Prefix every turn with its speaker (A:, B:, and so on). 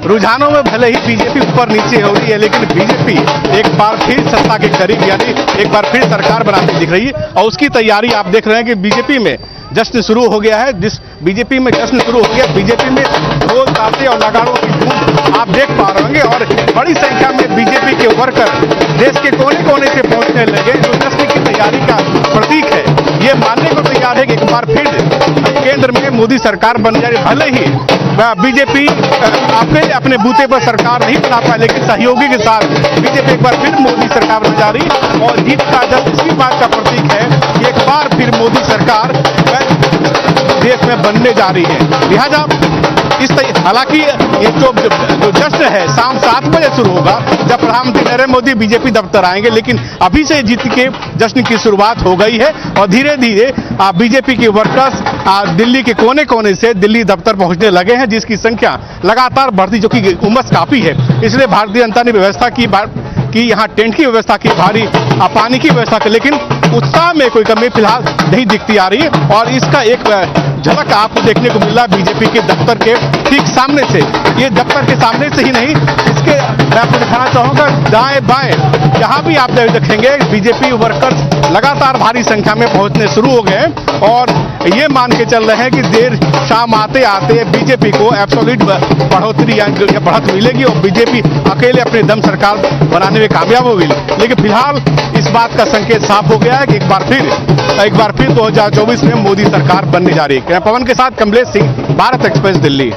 A: रुझानों में भले ही बीजेपी ऊपर नीचे हो रही है, लेकिन बीजेपी एक बार फिर सत्ता के करीब यानी एक बार फिर सरकार बनाती दिख रही है और उसकी तैयारी आप देख रहे हैं कि बीजेपी में जश्न शुरू हो गया है। जिस बीजेपी में जश्न शुरू हो गया, बीजेपी में ढोल ताशे और नगाड़ों की धूम आप देख पा रहे होंगे और बड़ी संख्या में बीजेपी के वर्कर देश के कोने कोने से पहुंचने लगे, जो जश्न की तैयारी का प्रतीक है। ये मानने को तैयार है कि एक बार फिर केंद्र में मोदी सरकार बन जाए। भले ही बीजेपी अकेले अपने बूते पर सरकार नहीं बना पाए, लेकिन सहयोगी के साथ बीजेपी एक बार फिर मोदी सरकार बन जा रही और जीत का जश्न इसी बात का प्रतीक है कि एक बार फिर मोदी सरकार देश में बनने जा रही है। लिहाजा हालांकि ये जो जश्न है शाम 7 बजे शुरू होगा जब प्रधानमंत्री नरेंद्र मोदी बीजेपी दफ्तर आएंगे, लेकिन अभी से जीत के जश्न की शुरुआत हो गई है और धीरे धीरे बीजेपी के वर्कर्स दिल्ली के कोने कोने से दिल्ली दफ्तर पहुंचने लगे हैं, जिसकी संख्या लगातार बढ़ती, जो कि उमस काफी है। इसलिए भारतीय जनता ने व्यवस्था की यहाँ टेंट की व्यवस्था की, भारी पानी की व्यवस्था की, लेकिन उत्साह में कोई कमी फिलहाल नहीं दिखती आ रही है। और इसका एक झलक आपको देखने को मिल रहा है बीजेपी के दफ्तर के ठीक सामने से। ये दफ्तर के सामने से ही नहीं, इसके मैं आपको दिखाना चाहूंगा दाएं बाएं जहां भी आप देखेंगे बीजेपी वर्कर्स लगातार भारी संख्या में पहुंचने शुरू हो गए और ये मान के चल रहे हैं कि देर शाम आते आते बीजेपी को एब्सोल्यूट बढ़ोतरी या बढ़त मिलेगी और बीजेपी अकेले अपने दम सरकार बनाने में कामयाब होगी। लेकिन फिलहाल इस बात का संकेत साफ हो गया है कि एक बार फिर 2024 में मोदी सरकार बनने जा रही है। पवन के साथ कमलेश सिंह, भारत एक्सप्रेस, दिल्ली।